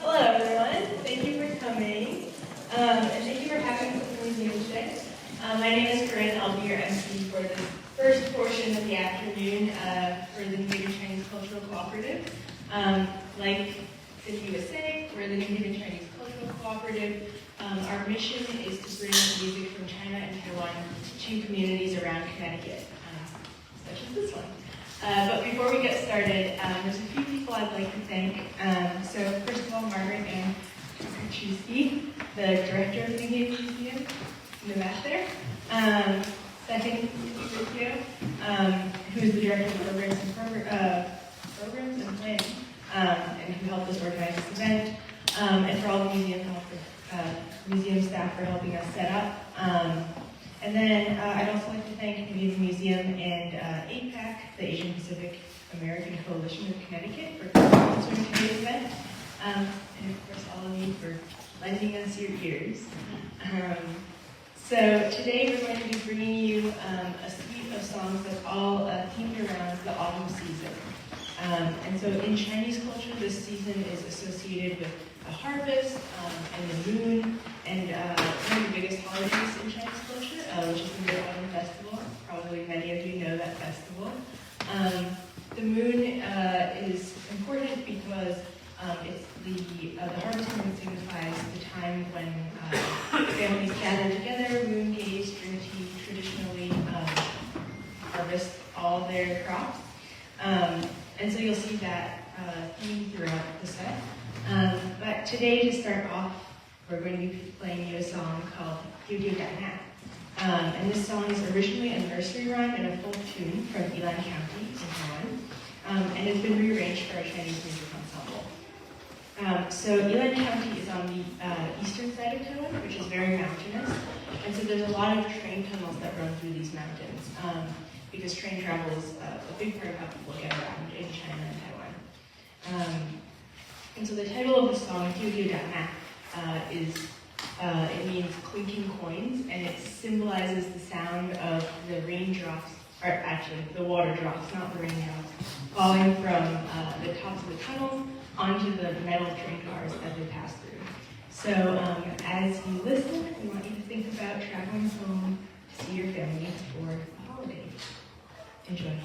Hello, everyone. Thank you for coming, and thank you for having us at the museum today. My name is Corinne. I'll be your MC for the first portion of the afternoon for the New Haven Chinese Cultural Cooperative. Like Cindy was saying, we're the New Haven Chinese Cultural Cooperative. Our mission is to bring music from China and Taiwan to communities around Connecticut, such as this one. But before we get started, there's a few people I'd like to thank. So first of all, Margaret Ann Kuczewski, the director of the New Haven Museum, in the back there. Second, Sergio, who is the director of programs and planning, and who helped us organize this event, and for all the museum staff for helping us set up. And then I'd also like to thank the Museum and APAC, the Asian Pacific American Coalition of Connecticut, for sponsoring today's event. And of course, all of you for lending us your ears. So today we're going to be bringing you a suite of songs that all themed around the autumn season. And so in Chinese culture, this season is associated with the harvest and the moon, and one of the biggest holidays in Chinese culture, which is the Mid-Autumn Festival. Probably many of you know that festival. The moon is important because it's the harvest moon signifies the time when families gather together, moon gaze, drink tea, traditionally harvest all their crops. And so you'll see that theme throughout the set. But today, to start off, we're going to be playing you a song called Diu Diu Da Na. And this song is originally a nursery rhyme and a folk tune from Yilan County in Taiwan. And it's been rearranged for our Chinese music ensemble. So Yilan County is on the eastern side of Taiwan, which is very mountainous. And so there's a lot of train tunnels that run through these mountains. Because train travel is a big part of how people get around in China and Taiwan. And so the title of the song, Diu Diu Da Na, it means clinking coins, and it symbolizes the sound of the raindrops, or actually the water drops, not the raindrops, falling from the tops of the tunnels onto the metal train cars as they pass through. So as you listen, we want you to think about traveling home to see your family for the holidays. Enjoy.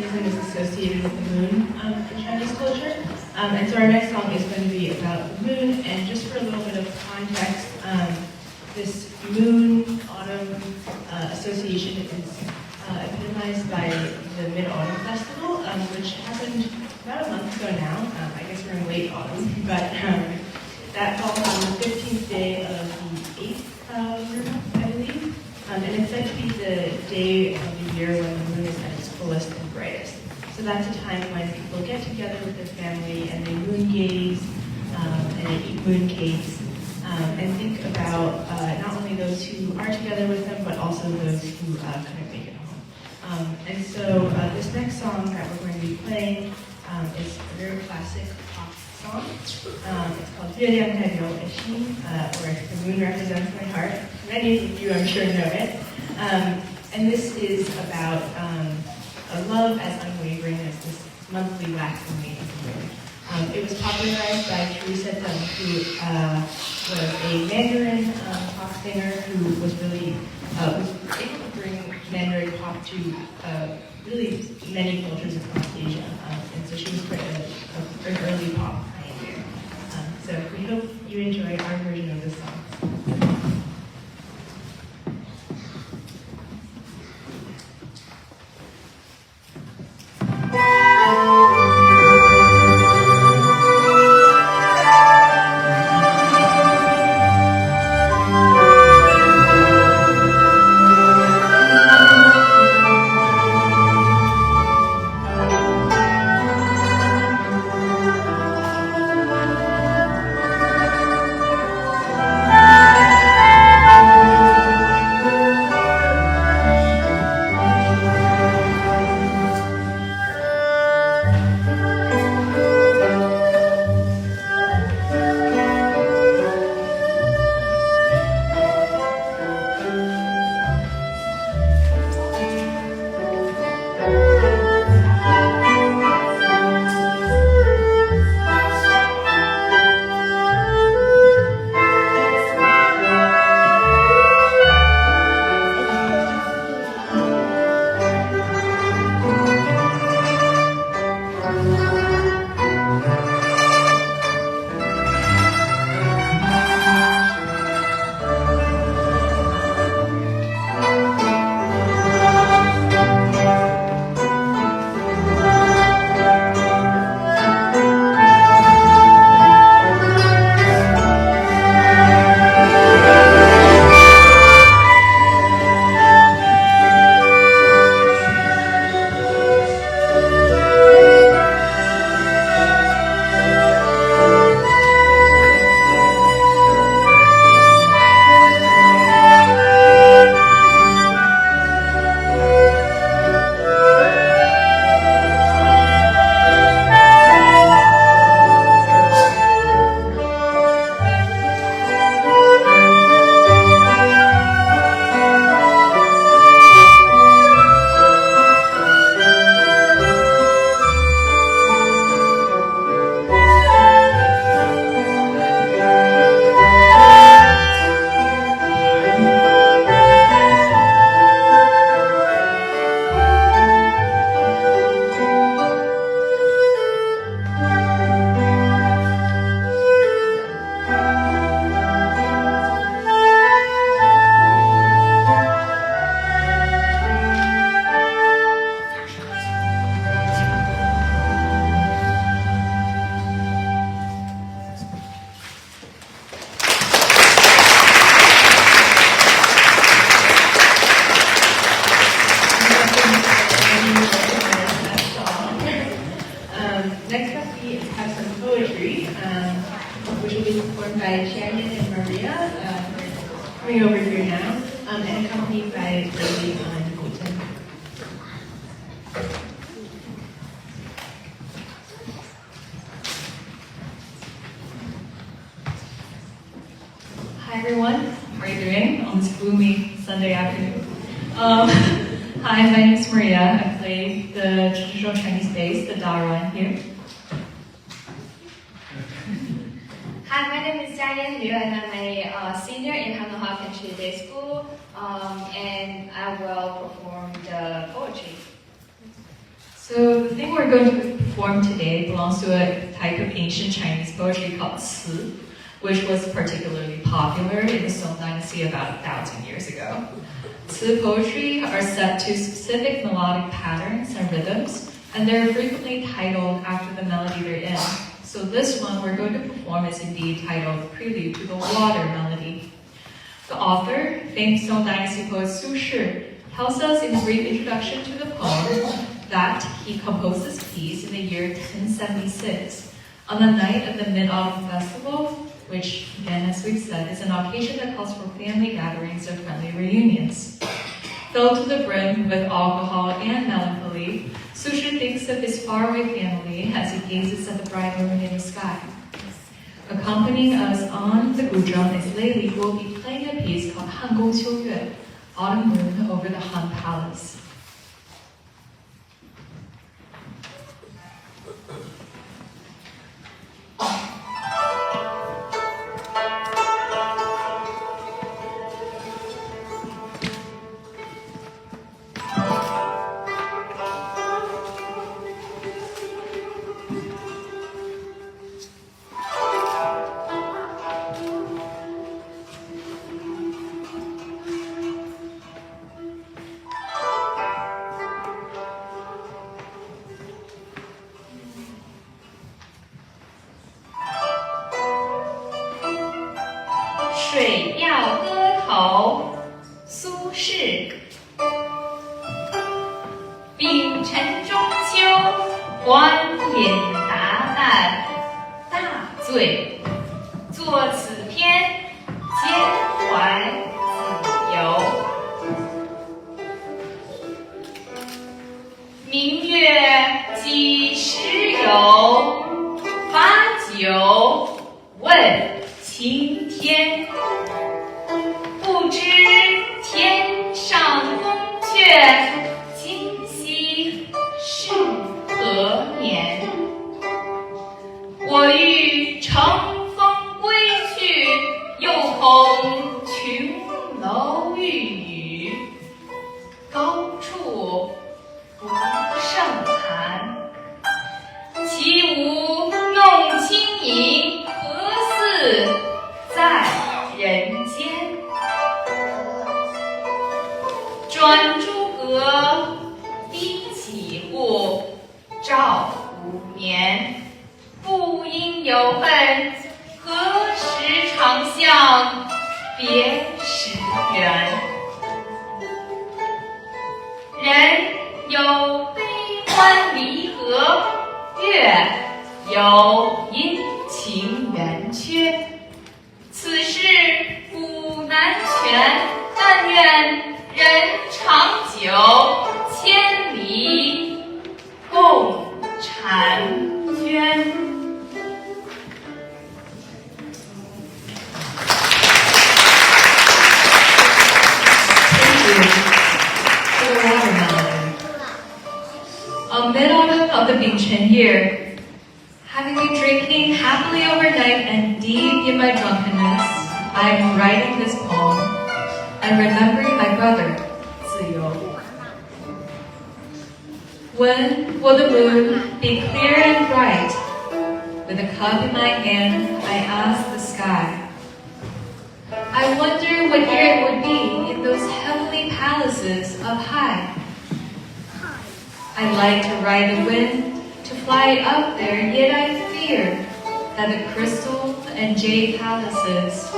Buddhism is associated with the moon in Chinese culture. And so our next song is going to be about the moon. And just for a little bit of context, this moon autumn association is epitomized by the Mid-Autumn Festival, which happened about a month ago now. I guess we're in late autumn, but that falls on the 15th day of the 8th month, I believe. And it's said to be the day of the year when the moon is at its fullest and brightest. So that's a time when people get together with their family and they moon gaze and they eat moon cakes and think about not only those who are together with them, but also those who couldn't make it home. And so this next song that we're going to be playing is a very classic pop song. It's called 月亮代表我的心, or The Moon Represents My Heart. Many of you, I'm sure, know it. And this is about a love as unwavering as this monthly waxing moon. It was popularized by Teresa Deng, who was a Mandarin pop singer who was really was able to bring Mandarin pop to really many cultures across Asia. And so she was quite an early pop pioneer. So we hope you enjoy our version of this song. Coming over here now, and accompanied by Lily on Newton. Hi everyone, how are you doing on this gloomy Sunday afternoon? Hi, my name is Maria. I play the traditional Chinese bass, the daran here. Hi, my name is Jiayan Liu, and I'm a senior in Hanoha Country Day School, and I will perform the poetry. So the thing we're going to perform today belongs to a type of ancient Chinese poetry called ci, which was particularly popular in the Song Dynasty about 1,000 years ago. Ci poetry are set to specific melodic patterns and rhythms, and they're frequently titled after the melody they're in. So this one we're going to perform is indeed titled Prelude to the Water Melody. The author, famed Song Dynasty poet Su Shi, tells us in a brief introduction to the poem that he composed this piece in the year 1076 on the night of the Mid-Autumn Festival, which, again, as we've said, is an occasion that calls for family gatherings or friendly reunions. Filled to the brim with alcohol and melancholy, Su Shi thinks of his faraway family as he gazes at the bright moon in the sky. Accompanying us on the guzheng is Lei Li, who will be playing a piece called Han Gong Qiu Yue, Autumn Moon over the Han Palace. 水调歌头，苏轼。丙辰中秋，欢饮达旦，大醉。作此篇，兼怀子由。明月几时有？把酒问青天。不知天上宫阙，今夕是何年？我欲乘风归去，又恐琼楼玉宇，高处不胜寒。其无用清饮，何似在人间？转朱阁，低绮户，照五年。不应有恨，何时长向别时圆？人有悲欢离合，月有阴晴圆缺。此事古难全，但愿人长久，千里共婵娟。On mid-autumn of the Bingchen year, having been drinking happily overnight and deep in my drunkenness, I am writing this poem and remembering my brother, Ziyou. When will the moon be clear and bright? With a cup in my hand, I ask the sky. I wonder what year it would be in those heavenly palaces up high. I like to ride the wind, to fly up there, yet I fear that the crystal and jade palaces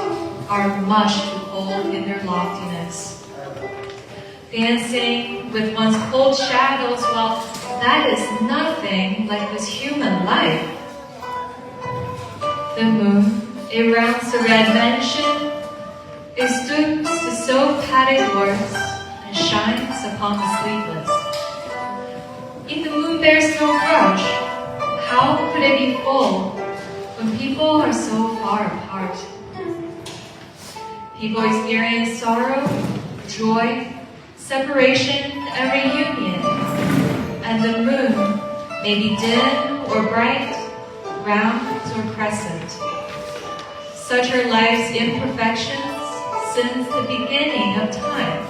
are much too cold in their loftiness. Dancing with one's cold shadows, well, that is nothing like this human life. The moon, it rounds the red mansion, it stoops to sow padded lords and shines upon the sleepless. If the moon bears no grudge, how could it be full when people are so far apart? People experience sorrow, joy, separation, and reunion, and the moon may be dim or bright, round or crescent. Such are life's imperfections since the beginning of time.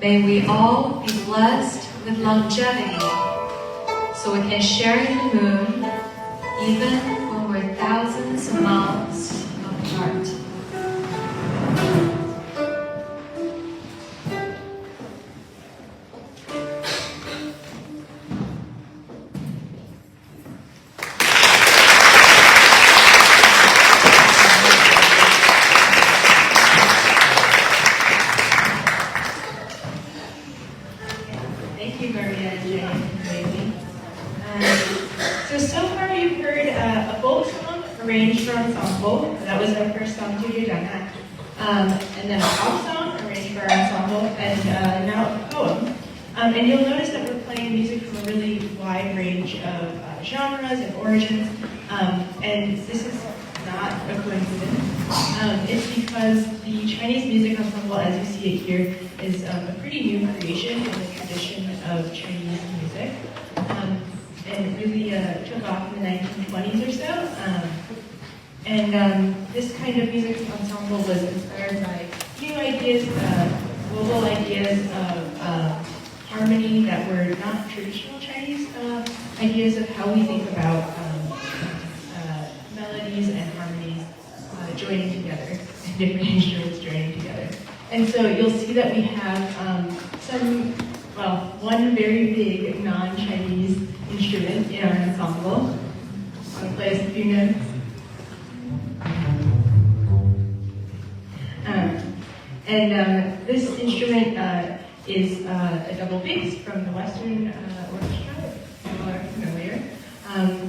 May we all be blessed with longevity, so we can share in the moon, even when we're thousands of miles apart. Thank you, Maria and Jane and Bailey. So far you've heard a folk song arranged for ensemble. That was our first song, Jujudana. And then a pop song arranged for our ensemble, and now a poem. And you'll notice that we're playing music from a really wide range of genres and origins. And this is not a coincidence. It's because the Chinese music ensemble, as you see it here, is a pretty new creation in the tradition of Chinese music. And it really took off in the 1920s or so. This kind of music ensemble was inspired by new ideas, global ideas of harmony that were not traditional Chinese ideas of how we think about melodies and harmonies joining together, and different instruments joining together. And so you'll see that we have one very big non-Chinese instrument in our ensemble. Want to play us a few notes? This instrument is a double bass from the Western Orchestra, if you are familiar.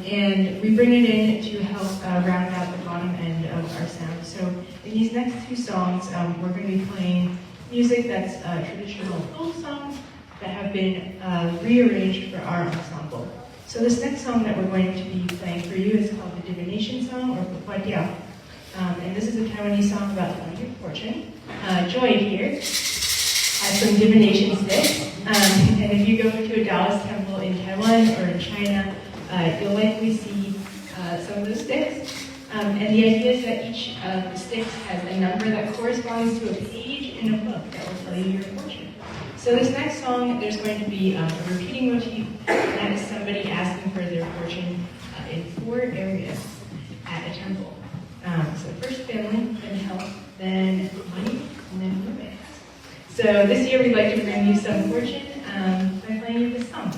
And we bring it in to help round out the bottom end of our sound. So in these next two songs, we're going to be playing music that's traditional folk songs that have been rearranged for our ensemble. So this next song that we're going to be playing for you is called the Divination Song, or Pupuadiao. And this is a Taiwanese song about finding your fortune. Joy here has some divination sticks. And if you go to a Taoist temple in Taiwan or in China, you'll likely see some of those sticks. And the idea is that each of the sticks has a number that corresponds to a page in a book that will tell you your fortune. So this next song, there's going to be a repeating motif, and that is somebody asking for their fortune in 4 areas at a temple. So first family, then health, then money, and then romance. So this year we'd like to bring you some fortune by playing you this song.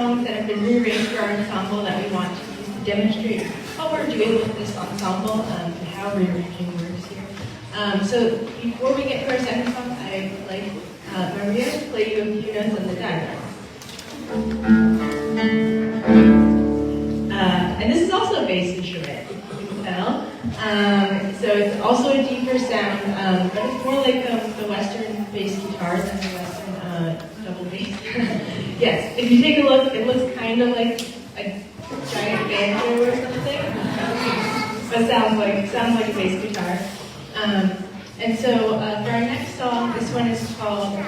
songs that have been rearranged for our ensemble that we want to use to demonstrate what we're doing with this ensemble and how rearranging works here. So before we get to our second song, I would like Maria to play you a few notes on the diamond. And this is also a bass instrument, if you can tell. So it's also a deeper sound, but it's more like the Western bass guitar than the Western double bass. Yes, if you take a look, it looks kind of like a giant banjo or something, but sounds like a bass guitar. And so for our next song, this one is called or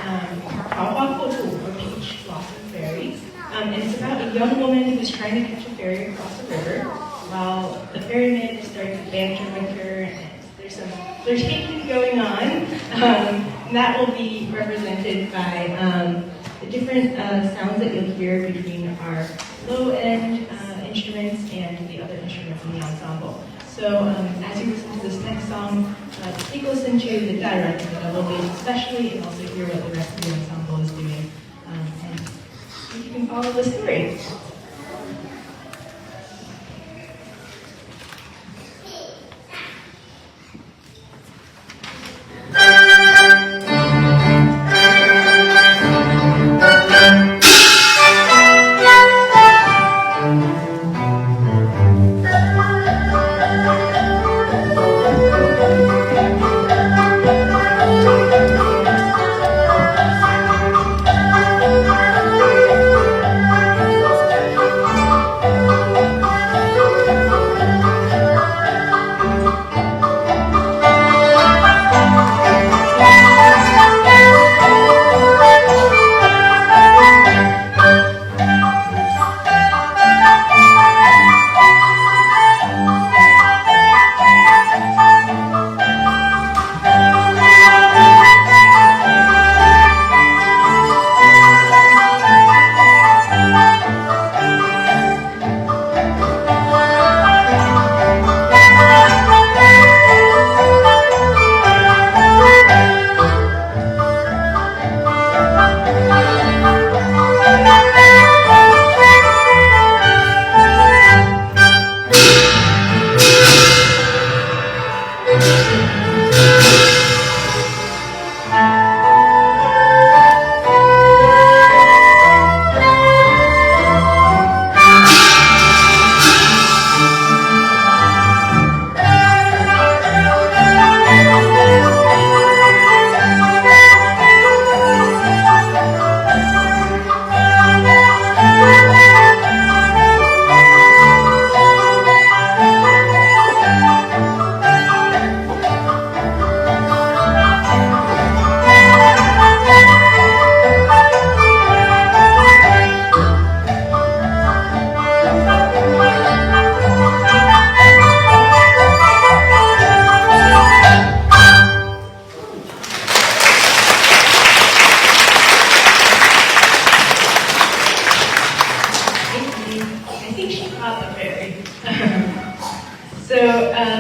Peach Blossom Ferry. And it's about a young woman who's trying to catch a ferry across a river, while the ferryman is starting to banter with her, and there's some flirtation going on. And that will be represented by the different sounds that you'll hear between our low-end instruments and the other instruments in the ensemble. So as you listen to this next song, take a listen to the direct and the double bass especially, and also hear what the rest of the ensemble is doing. And you can follow the story.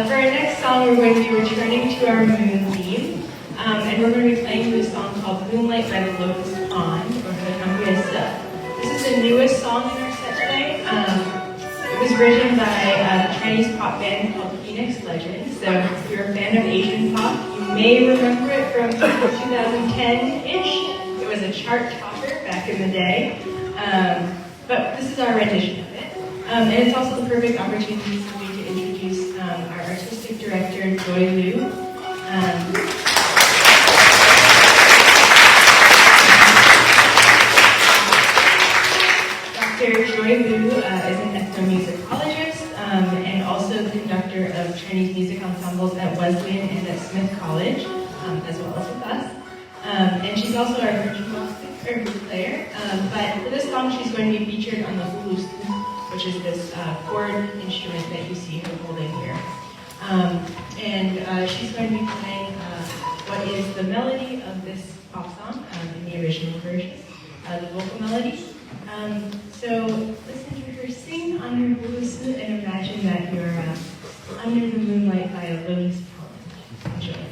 For our next song, we're going to be returning to our moon theme, and we're going to be playing this song called Moonlight by the Locust Pond, or Hanambyesa. This is the newest song in our set today. It was written by a Chinese pop band called Phoenix Legends, so if you're a fan of Asian pop, you may remember it from 2010-ish. It was a chart topper back in the day, but this is our rendition of it. And it's also the perfect opportunity for me to introduce our artistic director, Joy Liu. Dr. Joy Liu is an ethnomusicologist and also the conductor of Chinese music ensembles at Wesleyan and at Smith College, as well as with us. And she's also our virtual player. But for this song, she's going to be featured on the hulu, which is this chord instrument that you see her holding here. And she's going to be playing what is the melody of this pop song in the original version, the vocal melody. So listen to her sing on her hulu and imagine that you're under the moonlight by a lotus pond. Enjoy.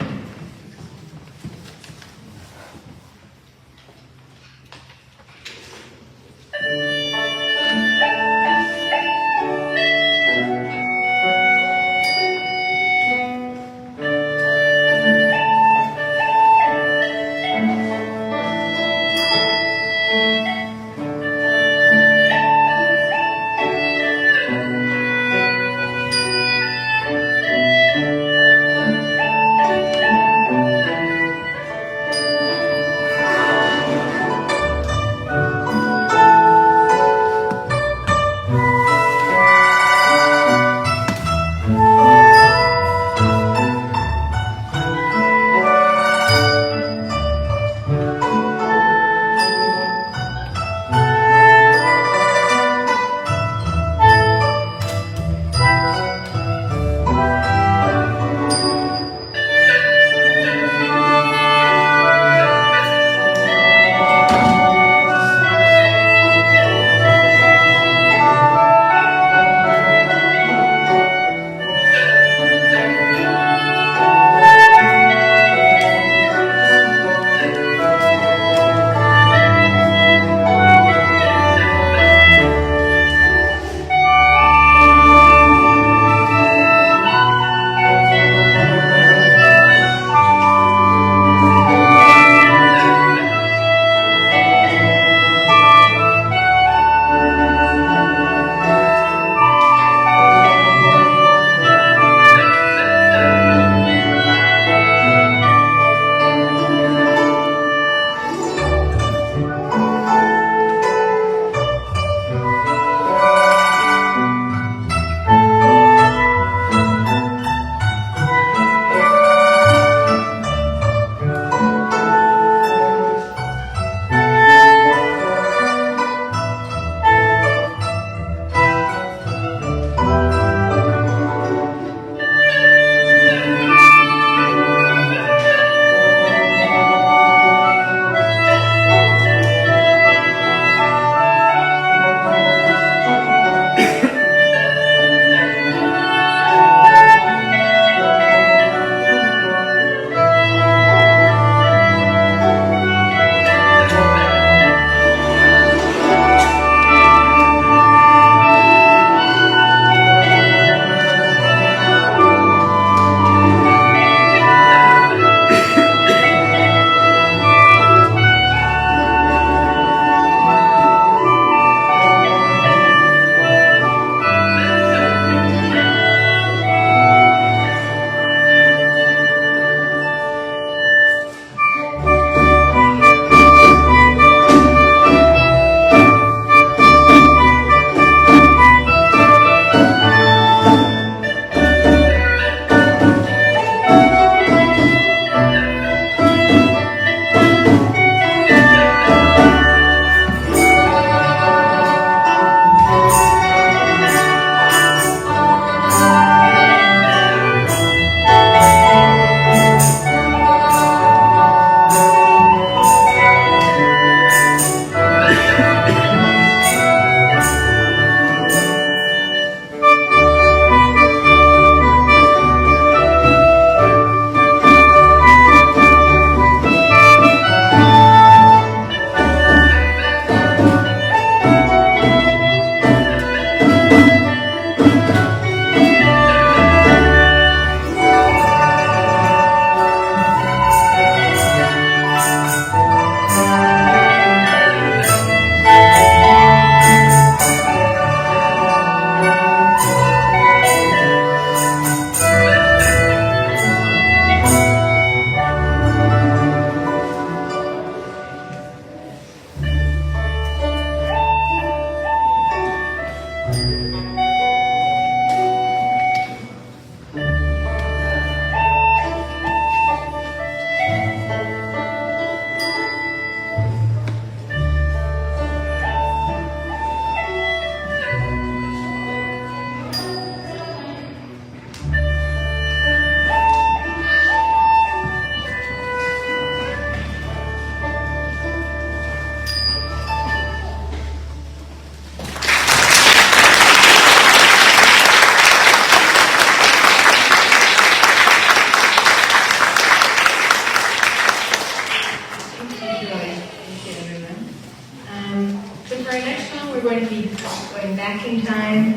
going back in time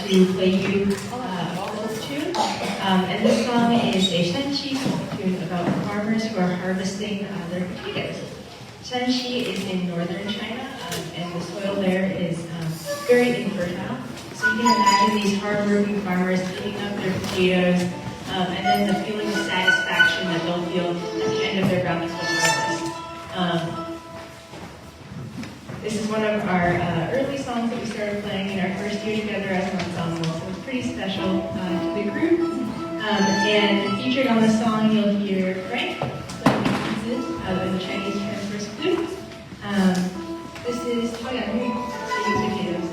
to play you a folk tune. And this song is a Shanxi folk tune about farmers who are harvesting their potatoes. Shanxi is in northern China, and the soil there is very infertile. So you can imagine these hardworking farmers picking up their potatoes, and then the feeling of satisfaction that they'll feel at the end of their bountiful harvest. This is one of our early songs that we started playing in our first year together as an ensemble, so it's pretty special to the group. And featured on the song, you'll hear Frank playing pieces of the Chinese transverse flute. This is Toyamu, the potatoes.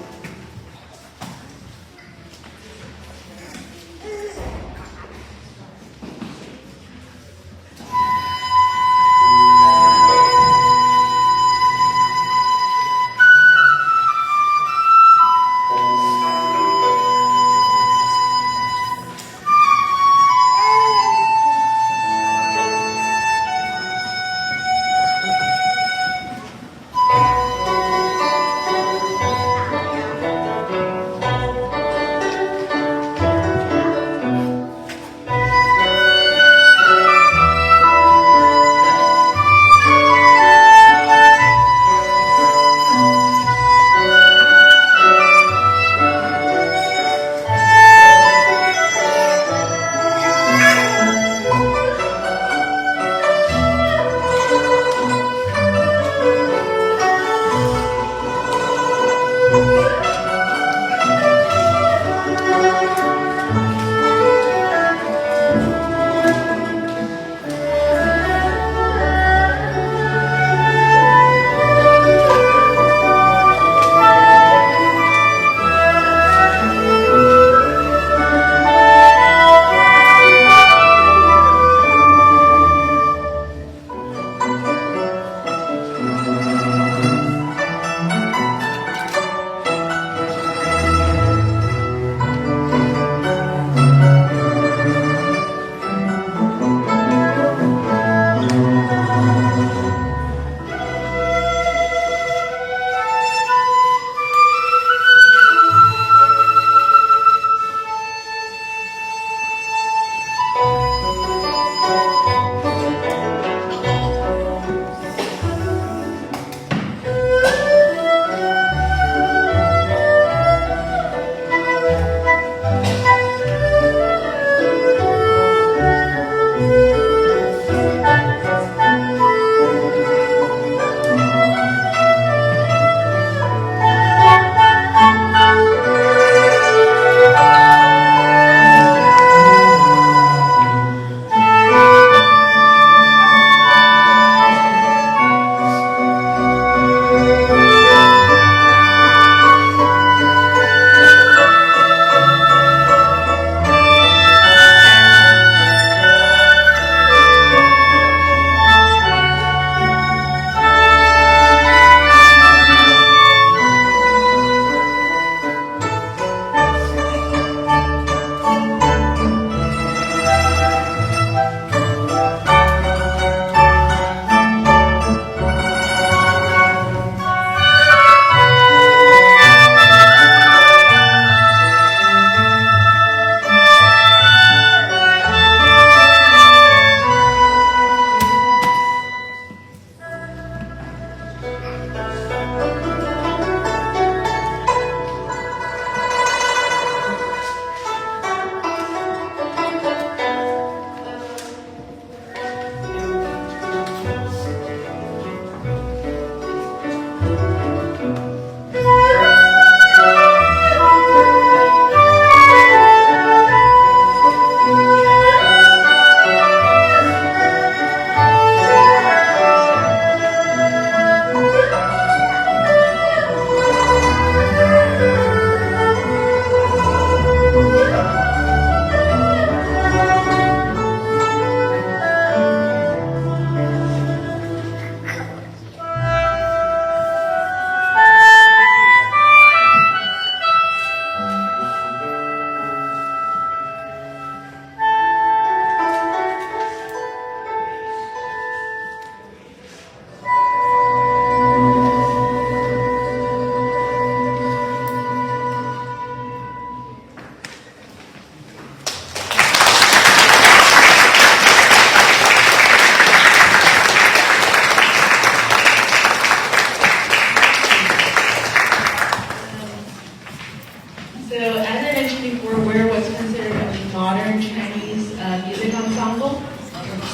So as I mentioned before, we're what's considered a modern Chinese music ensemble,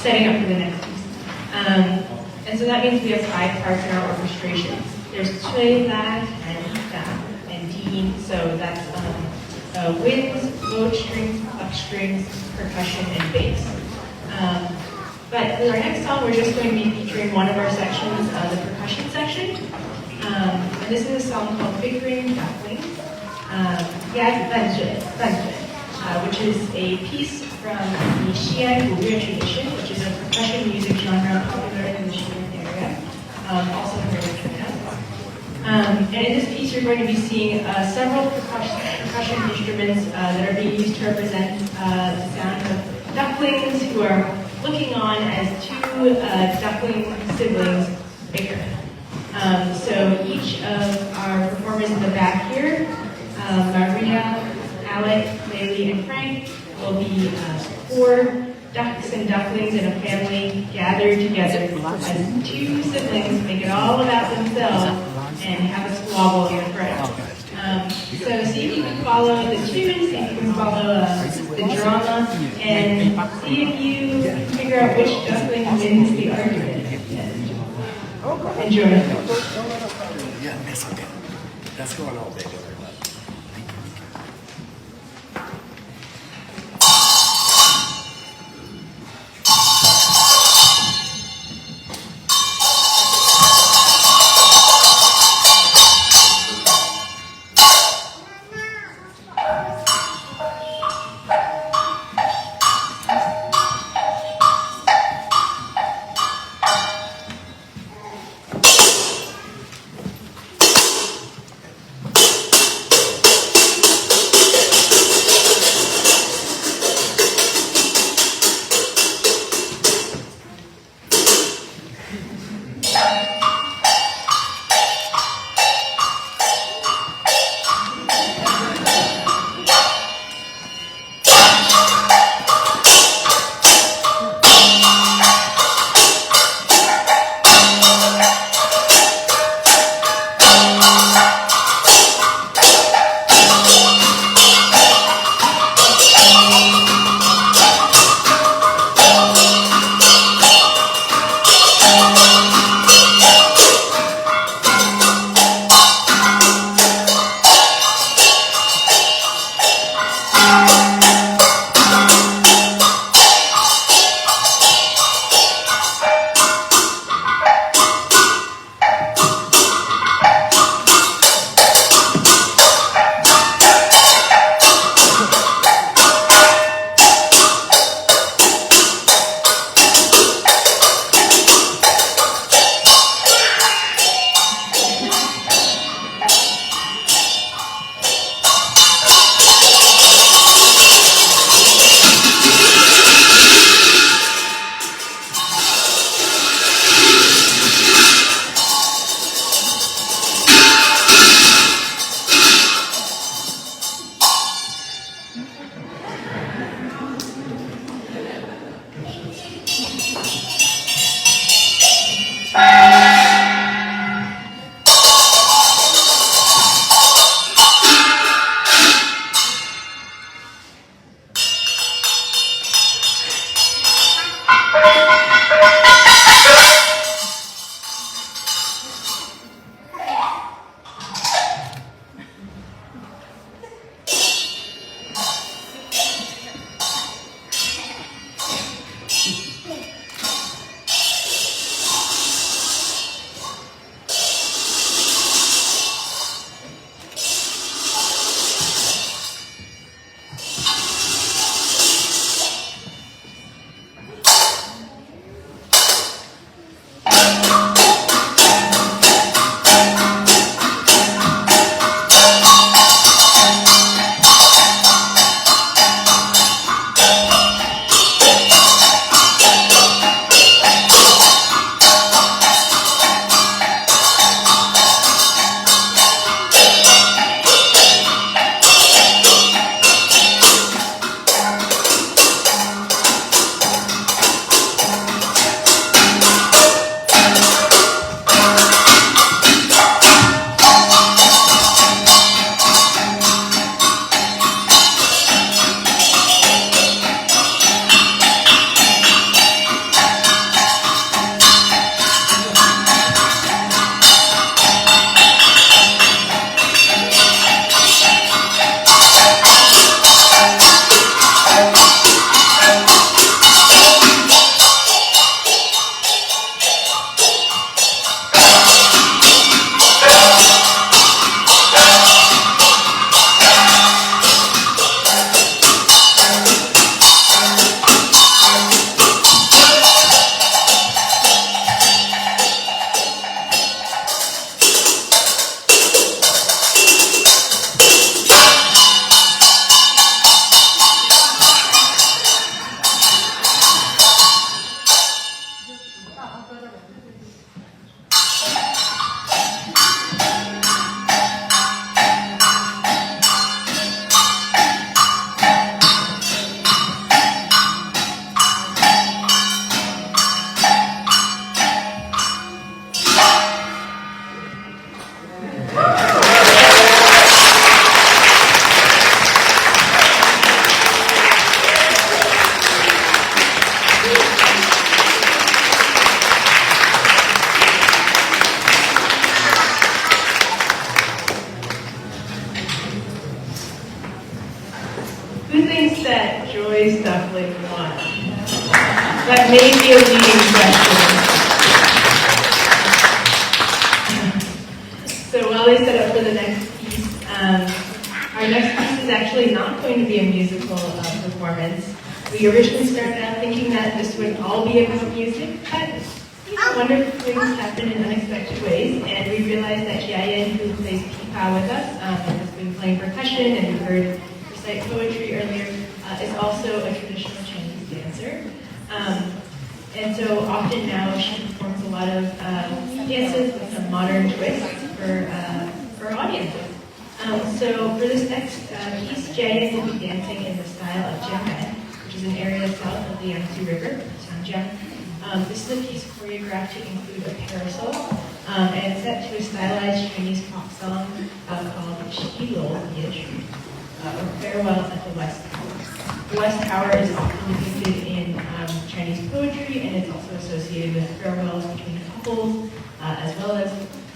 setting up for the next piece. And so that means we have 5 parts in our orchestration. There's cui, la, and da, and di. So that's winds, bowed strings, pluck strings, percussion, and bass. But for our next song, we're just going to be featuring one of our sections, the percussion section. And this is a song called Figuring Ducklings. Which is a piece from the Xi'an Guyue tradition, which is a percussion music genre popular in the Xi'an area, also in Greater China. And in this piece, you're going to be seeing several percussion instruments that are being used to represent the sound of ducklings who are looking on as 2 duckling siblings bigger. So each of our performers in the back here, Maria, Alec, Laylee, and Frank, will be 4 ducks and ducklings in a family gathered together as 2 siblings make it all about themselves and have a squabble in front. So see if you can follow the tune, see if you can follow the drama, and see if you can figure out which duckling wins the argument. Enjoy. Yeah, that's okay. That's going on, baby. Who thinks that Joy's duckling won? That may be a leading question. So while they set up for the next piece, our next piece is actually not going to be a musical performance. We originally started out thinking that this would all be about music, but wonderful things happen in unexpected ways, and we realized that Jiayan, who plays pipa with us, and has been playing percussion, and you heard recite poetry earlier, is also a traditional Chinese dancer. And so often now she performs a lot of dances with some modern twists for audiences. So for this next piece, Jiayan will be dancing in the style of Jiangmen, which is an area south of the Yangtze River, Changjiang. This is a piece choreographed to include a parasol, and it's set to a stylized Chinese pop song called Xi Lo Ye Chu, or Farewell at the West Tower. The West Tower is often depicted in Chinese poetry, and it's also associated with farewells between couples, as well as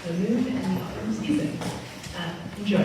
the moon and the autumn season. Enjoy.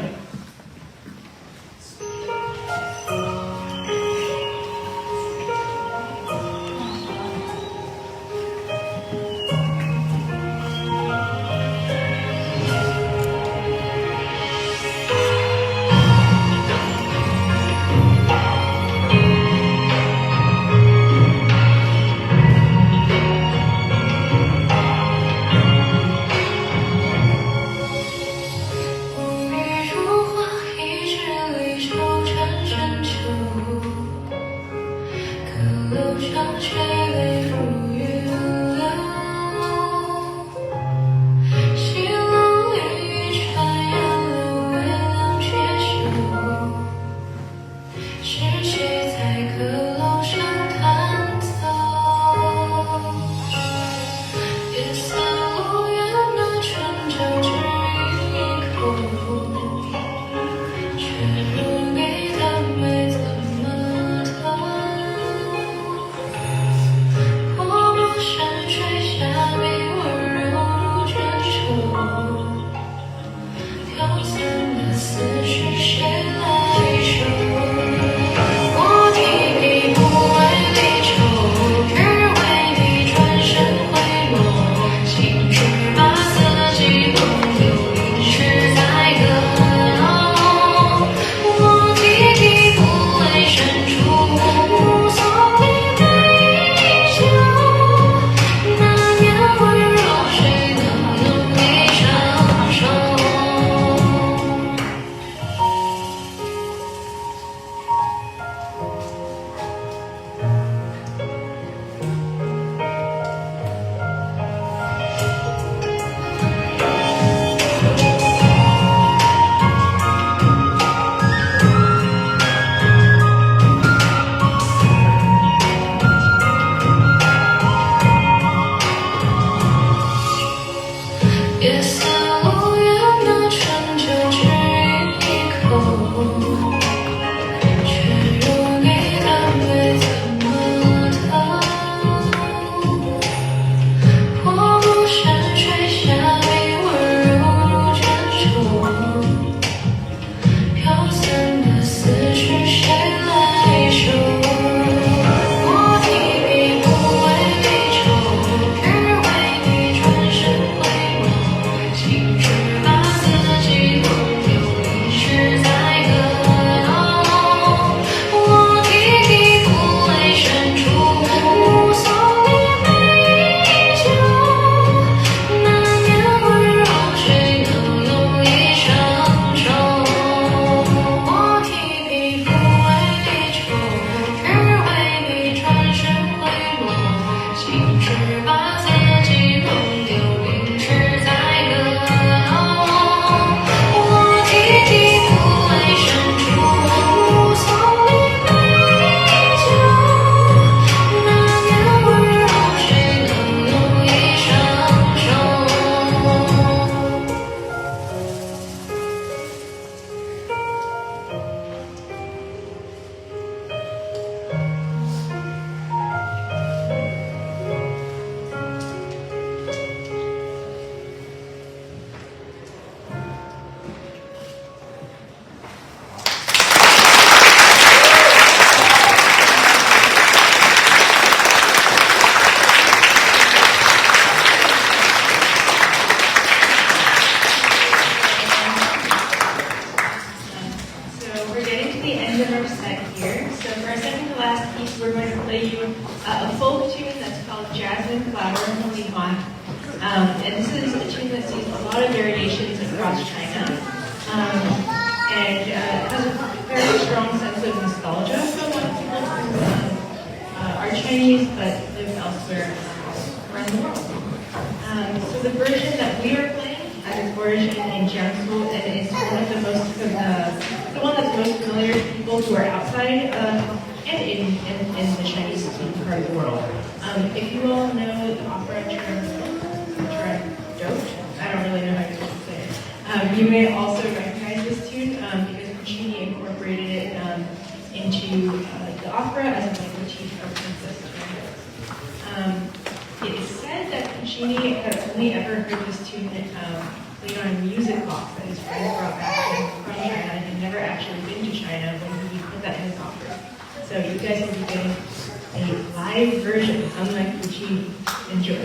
青春把自己梦游，遗失在阁楼。the end of our set here. So for our second to last piece, we're going to play you a folk tune that's called Jasmine Flower Holy Huan. And this is a tune that sees a lot of variations across China. And has a very strong sense of nostalgia for a lot of people who are Chinese but live elsewhere around the world. So the version that we are playing has its origin in Jiangsu, and it's one of the one that's most familiar to people who are outside and in the Chinese-speaking part of the world. If you all know the opera Turandot, I don't really know how to say it. You may also recognize this tune because Puccini incorporated it into the opera as a motif of Princess Turandot. It is said that Puccini had only ever heard this tune played on a music box that his friends brought back from China, and had never actually been to China when he put that in his opera. So you guys will be getting a live version, unlike Puccini. Enjoy.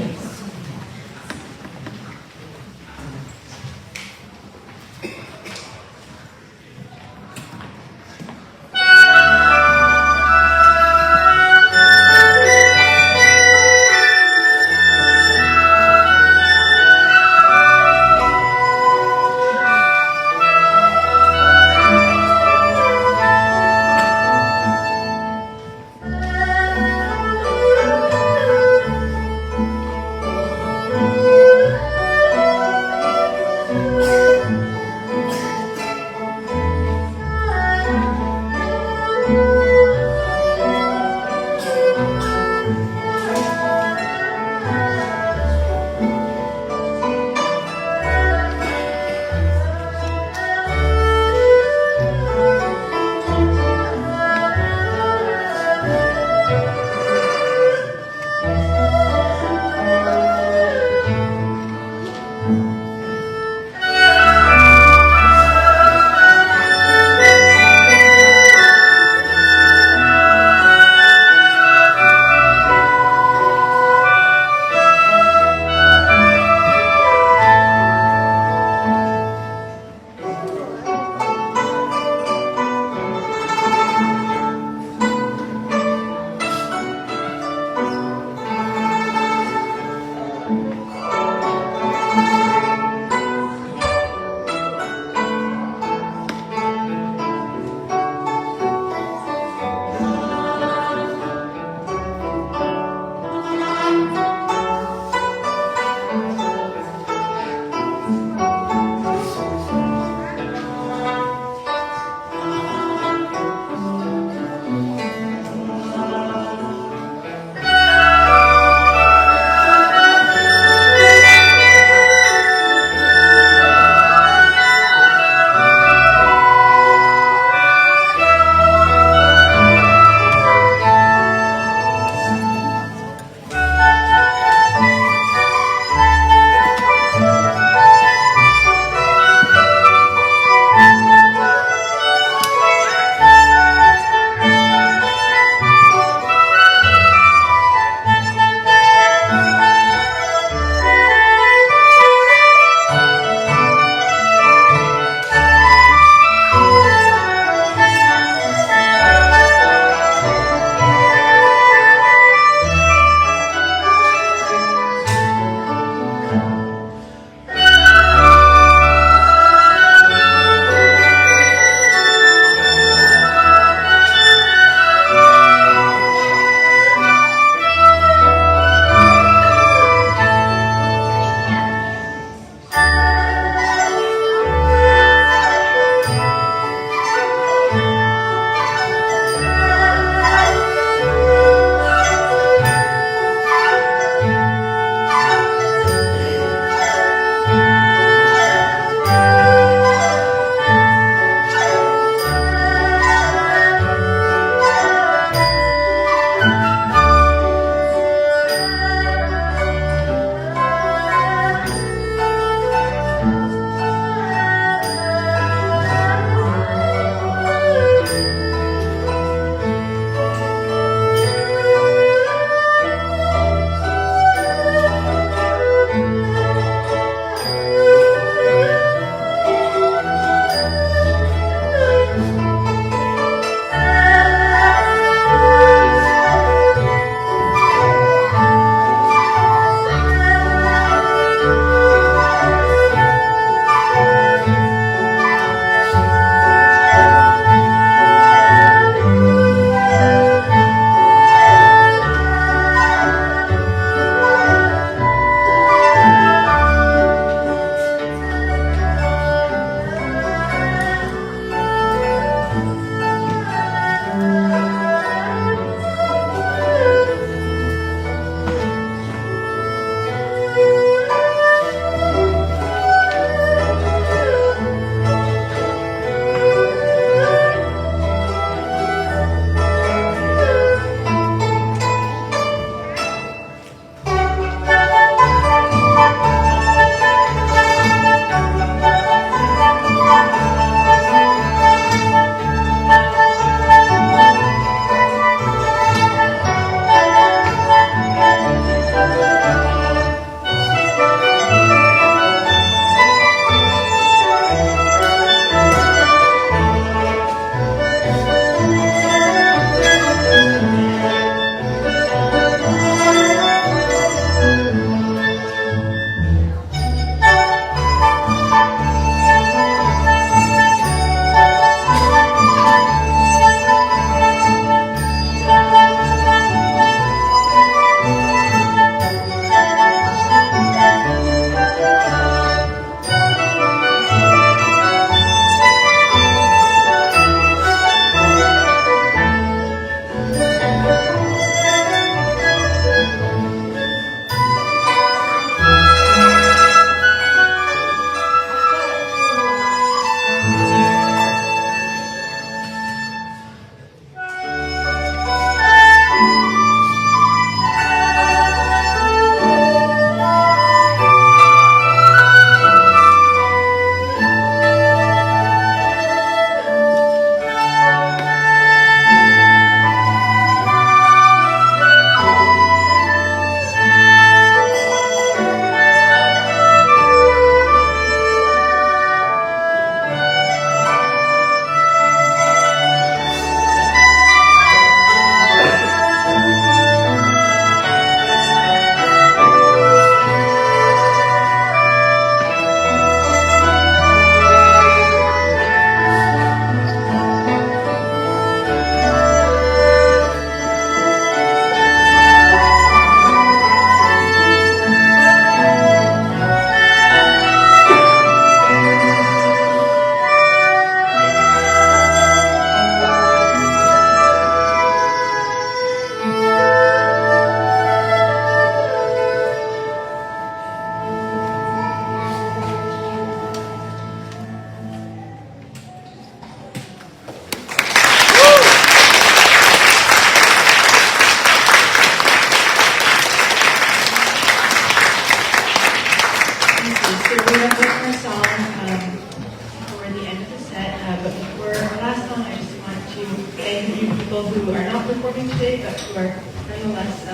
our last song, I just want to thank a few people who are not performing today, but who are nonetheless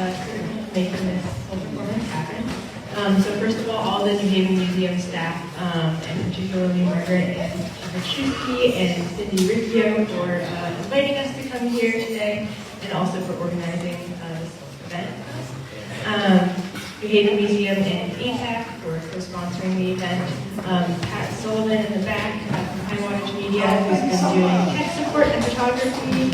making this whole performance happen. So first of all the New Haven Museum staff, and particularly Margaret and Chusky and Cindy Riccio for inviting us to come here today, and also for organizing this event. New Haven Museum and APAC for co-sponsoring the event. Pat Sullivan in the back from High Wattage Media, who's been doing tech support and photography.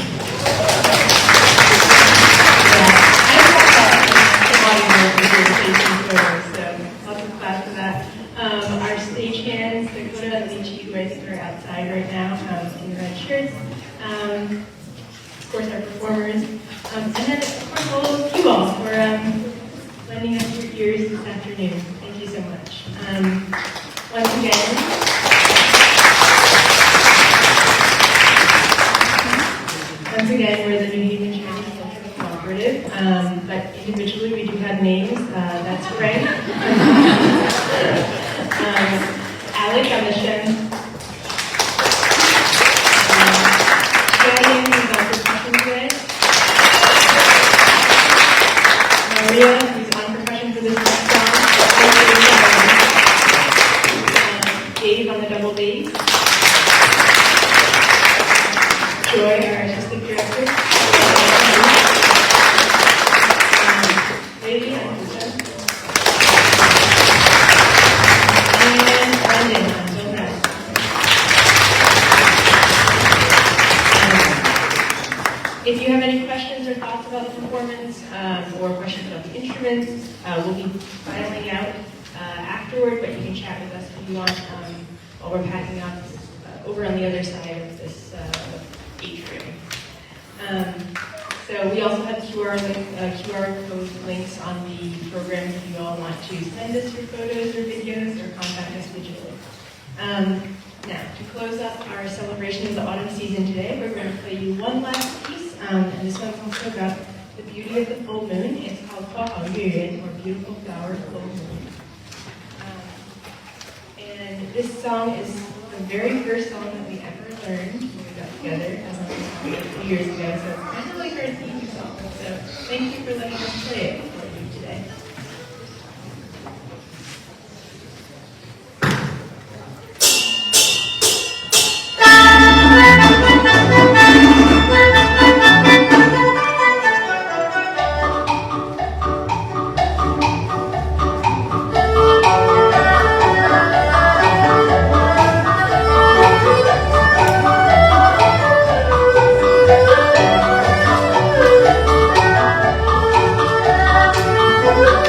So lots of class for that. Our stagehands, Dakota and Lichi, who I think are outside right now in red shirts. Of course, our performers. And then, of course, all of you all for lending us your ears this afternoon. Thank you so much. Once again, we're the New Haven Chinese Cultural Cooperative, but individually we do have names. That's Frank, Alec on the show, Shannon, who's on percussion today, Maria, who's on percussion for this next song, Dave on the double bass, Joy, our artistic director, Lady on guitar, and Brendan on soprano. If you have any questions or thoughts about the performance, or questions about the instruments, we'll be filing out afterward, but you can chat with us if you want while we're packing up over on the other side of this atrium. So we also have QR code links on the program if you all want to send us your photos or videos or contact us digitally. Now, to close up our celebration of the autumn season today, we're going to play you one last piece, and this one's also about the beauty of the full moon. It's called Hua Hao Yue Yuan, or Beautiful Flower Full Moon. And this song is the very first song that we ever learned when we got together a few years ago, so it's kind of like our theme song. So thank you for letting us play it for you today. Thank you.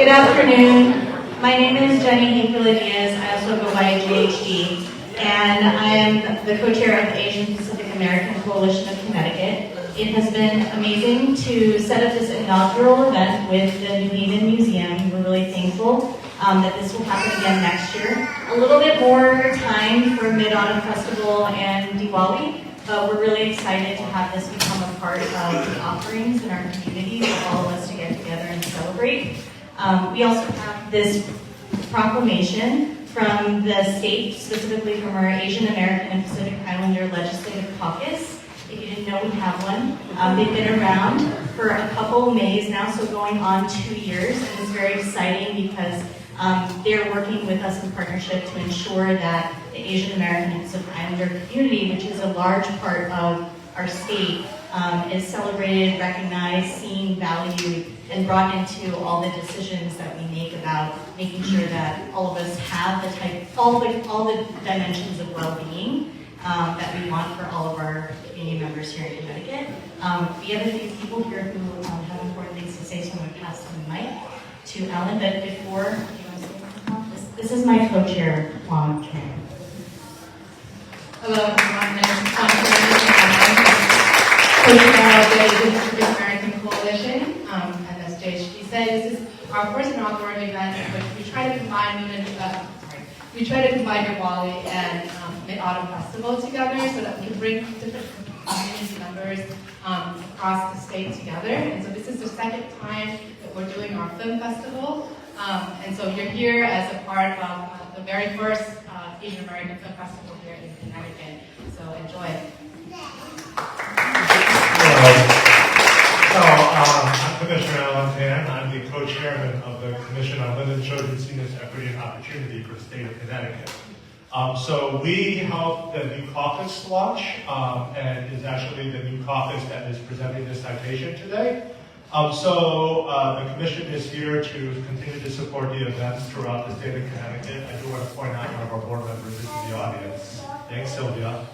Good afternoon. My name is Jenny Hinkula-Diaz. I also go by GHD, and I am the co-chair of the Asian Pacific American Coalition of Connecticut. It has been amazing to set up this inaugural event with the New Haven Museum. We're really thankful that this will happen again next year. A little bit more time for Mid-Autumn Festival and Diwali, but we're really excited to have this become a part of the offerings in our community for all of us to get together and celebrate. We also have this proclamation from the state, specifically from our Asian American and Pacific Islander Legislative Caucus. If you didn't know, we have one. They've been around for a couple Mays now, so going on 2 years, and it's very exciting because they're working with us in partnership to ensure that the Asian American and Pacific Islander community, which is a large part of our state, is celebrated, recognized, seen, valued, and brought into all the decisions that we make about making sure that all of us have all the dimensions of well-being that we want for all of our community members here in Connecticut. We have a few people here who have important things to say, so I'm going to pass the mic to Ellen. But before, do you want to say something? This is my co-chair, Juan King. Hello, everyone. My name is co-chair of the Asian Pacific American Coalition. And as JHD said, this is our first inaugural event in which we try to combine Diwali and Mid-Autumn Festival together so that we can bring different community members across the state together. And so this is the second time that we're doing our film festival. And so you're here as a part of the very first Asian American Film Festival here in Connecticut. So enjoy. I'm Commissioner Alan Tan. I'm the co-chairman of the Commission on Women, Children, Seniors, Equity, and Opportunity for the state of Connecticut. So we helped the new caucus launch, and is actually the new caucus that is presenting this citation today. The commission is here to continue to support the events throughout the state of Connecticut. I do want to point out one of our board members is in the audience. Thanks, Sylvia.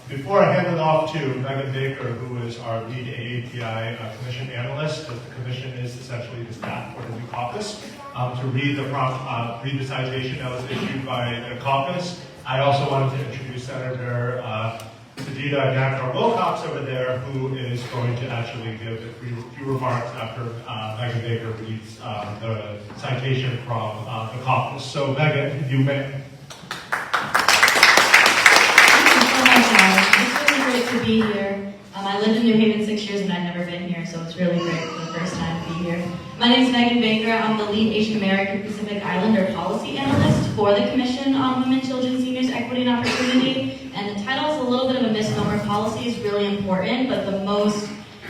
Before I hand it off to Megan Baker, who is our lead AAPI commission analyst, the commission is essentially the staff for the new caucus, to read the citation that was issued by the caucus. I also wanted to introduce Senator Sadida Yakar-Wilcox over there, who is going to actually give a few remarks after Megan Baker reads the citation from the caucus. So Megan, you may. It's really great to be here. I lived in New Haven 6 years and I've never been here, so it's really great for the first time to be here. My name is Megan Baker. I'm the lead Asian American Pacific Islander policy analyst for the Commission on Women, Children, Seniors, Equity, and Opportunity. And the title is a little bit of a misnomer. Policy is really important, but the most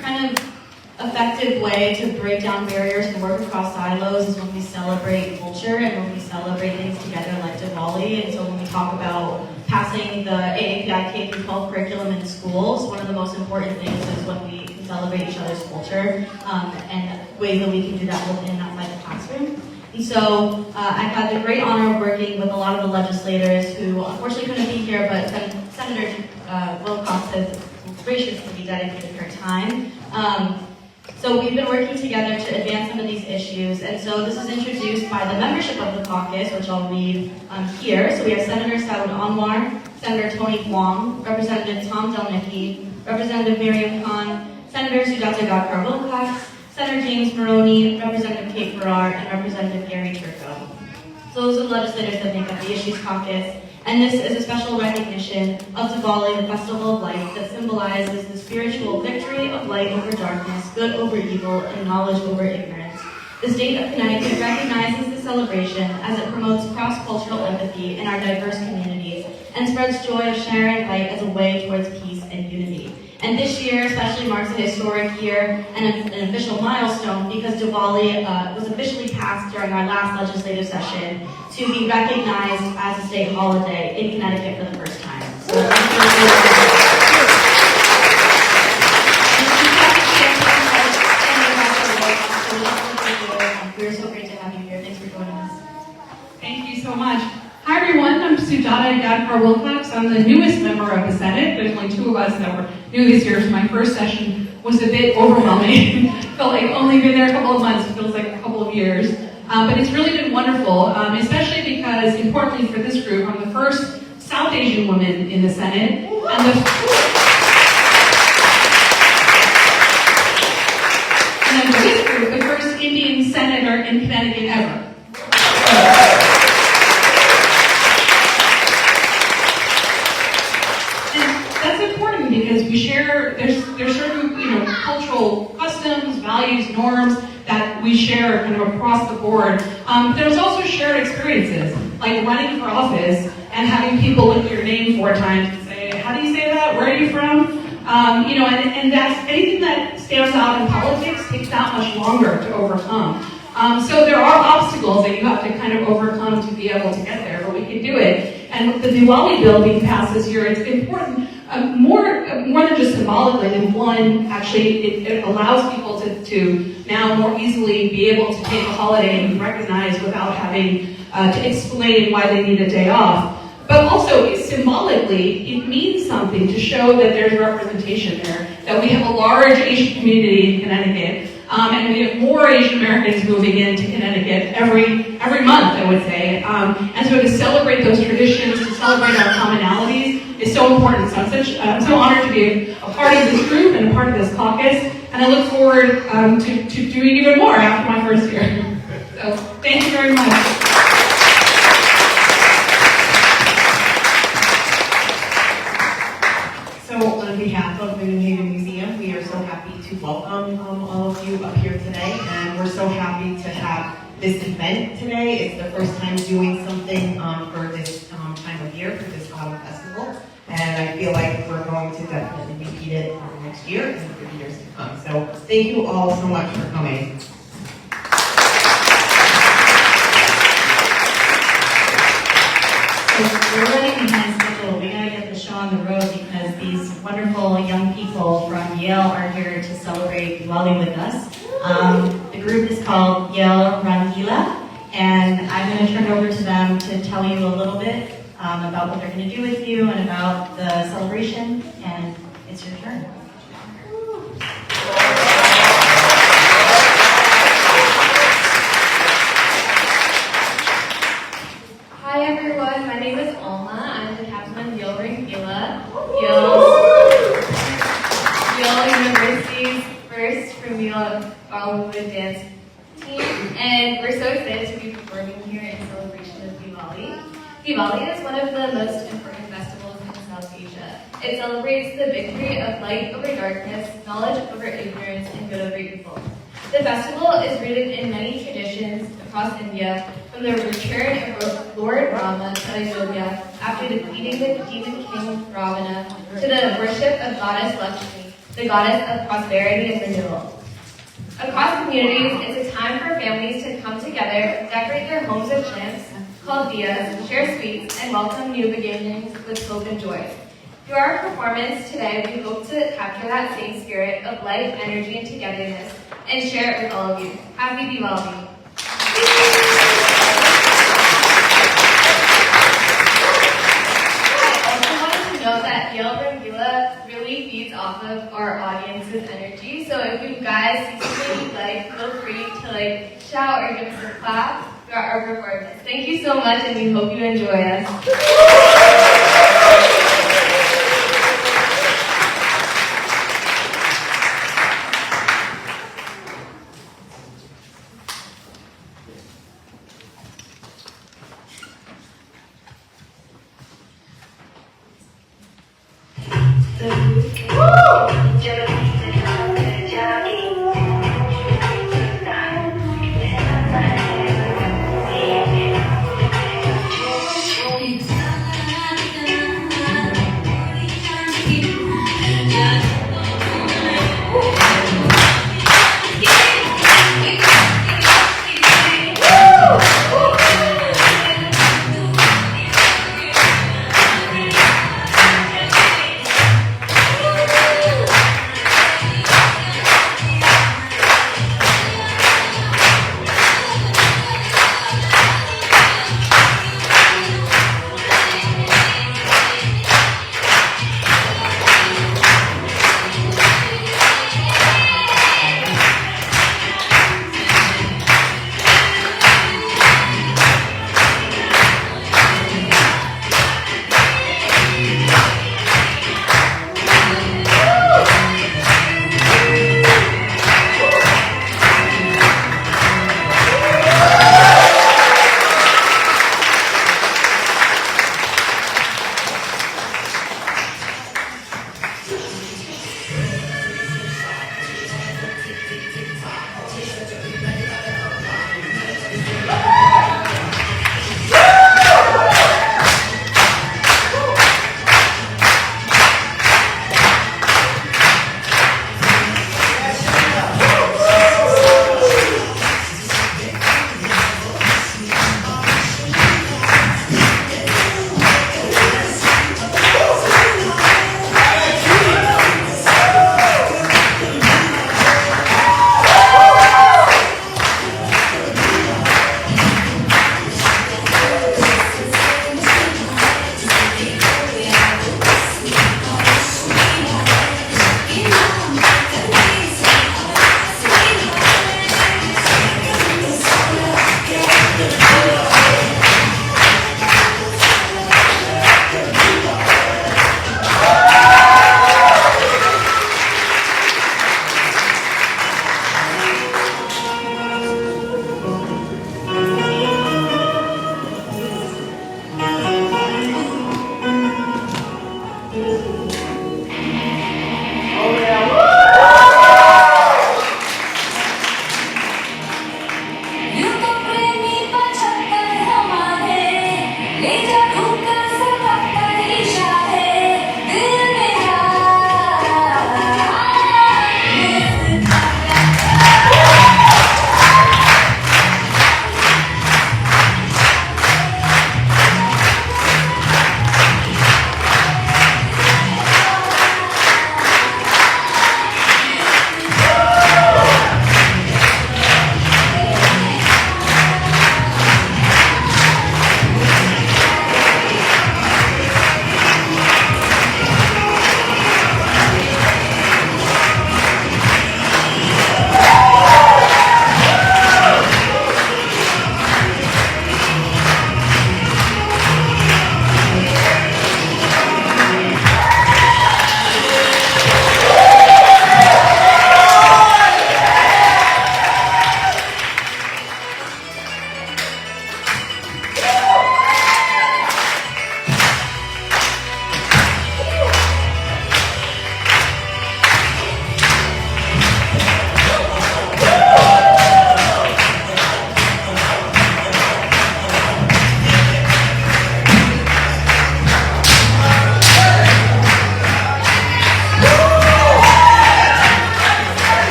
kind of effective way to break down barriers and work across silos is when we celebrate culture and when we celebrate things together like Diwali. And so when we talk about passing the AAPI K-12 curriculum in schools, one of the most important things is when we can celebrate each other's culture and ways that we can do that within and outside the classroom. And so I've had the great honor of working with a lot of the legislators who unfortunately couldn't be here, but Senator Wilcox has graciously dedicated her time. So we've been working together to advance some of these issues, and so this is introduced by the membership of the caucus, which I'll read here. So we have Senator Saud Anwar, Senator Tony Huang, Representative Tom Delnicki, Representative Miriam Khan, Senator Sujata Gakar-Wilcox, Senator James Maroney, Representative Kate Farrar, and Representative Gary Turco. So those are the legislators that make up the Issues Caucus. And this is a special recognition of Diwali, the Festival of Light, that symbolizes the spiritual victory of light over darkness, good over evil, and knowledge over ignorance. The state of Connecticut recognizes the celebration as it promotes cross-cultural empathy in our diverse communities and spreads joy of sharing light as a way towards peace and unity. And this year especially marks a historic year and an official milestone because Diwali was officially passed during our last legislative session to be recognized as a state holiday in Connecticut for the first time. So we're so great to have you here. Thanks for joining us. Thank you so much. Hi everyone, I'm Sujata Gadkar-Wilcox. I'm the newest member of the Senate. There's only two of of us that were new this year, so my first session was a bit overwhelming. Felt like only been there a couple of months, it feels like a couple of years. But it's really been wonderful, especially because, importantly for this group, I'm the first South Asian woman in the Senate, and then for this group, the first Indian senator in Connecticut ever. That's important because we share, there's certain, cultural customs, values, norms that we share kind of across the board. There's also shared experiences, like running for office and having people look at your name 4 times and say, how do you say that? Where are you from? And that's anything that stands out in politics takes that much longer to overcome. So there are obstacles that you have to kind of overcome to be able to get there, but we can do it. And with the Diwali bill being passed this year, it's important, more than just symbolically, than one, actually, it allows people to now more easily be able to take a holiday and be recognized without having to explain why they need a day off. But also, symbolically, it means something to show that there's representation there, that we have a large Asian community in Connecticut, and we have more Asian Americans moving into Connecticut every month, I would say. And so to celebrate those traditions, to celebrate our commonalities is so important. So I'm so honored to be a part of this group and a part of this caucus, and I look forward to doing even more after my first year. So thank you very much. So on behalf of the New Haven Museum, we are so happy to welcome all of you up here today, and we're so happy to have this event today. It's the first time doing something for this time of year, for this autumn festival, and I feel like we're going to definitely repeat it next year and for the years to come. So thank you all so much for coming. So we're running behind schedule. We gotta get the show on the road because these wonderful young people from Yale are here to celebrate Diwali with us. The group is called Yale Rangila, and I'm going to turn it over to them to tell you a little bit about what they're going to do with you and about the celebration, and it's your turn. Hi everyone, my name is Alma. I'm the captain of Yale Rangila, Yale University's first premier Bollywood dance team, and we're so excited to be performing here in celebration of Diwali. Diwali is one of the most important festivals in South Asia. It celebrates the victory of light over darkness, knowledge over ignorance, and good over evil. The festival is rooted in many traditions across India, from the return of Lord Rama to Ayodhya after defeating the demon king Ravana, to the worship of Goddess Lakshmi, the goddess of prosperity and renewal. Across communities, it's a time for families to come together, decorate their homes with lamps called diyas, share sweets, and welcome new beginnings with hope and joy. Through our performance today, we hope to capture that same spirit of light, energy, and togetherness, and share it with all of you. Happy Diwali! I also wanted to note that Yale Rangila really feeds off of our audience's energy. So if you guys see something you like, feel free to shout or give us a clap throughout our performance. Thank you so much, and we hope you enjoy us.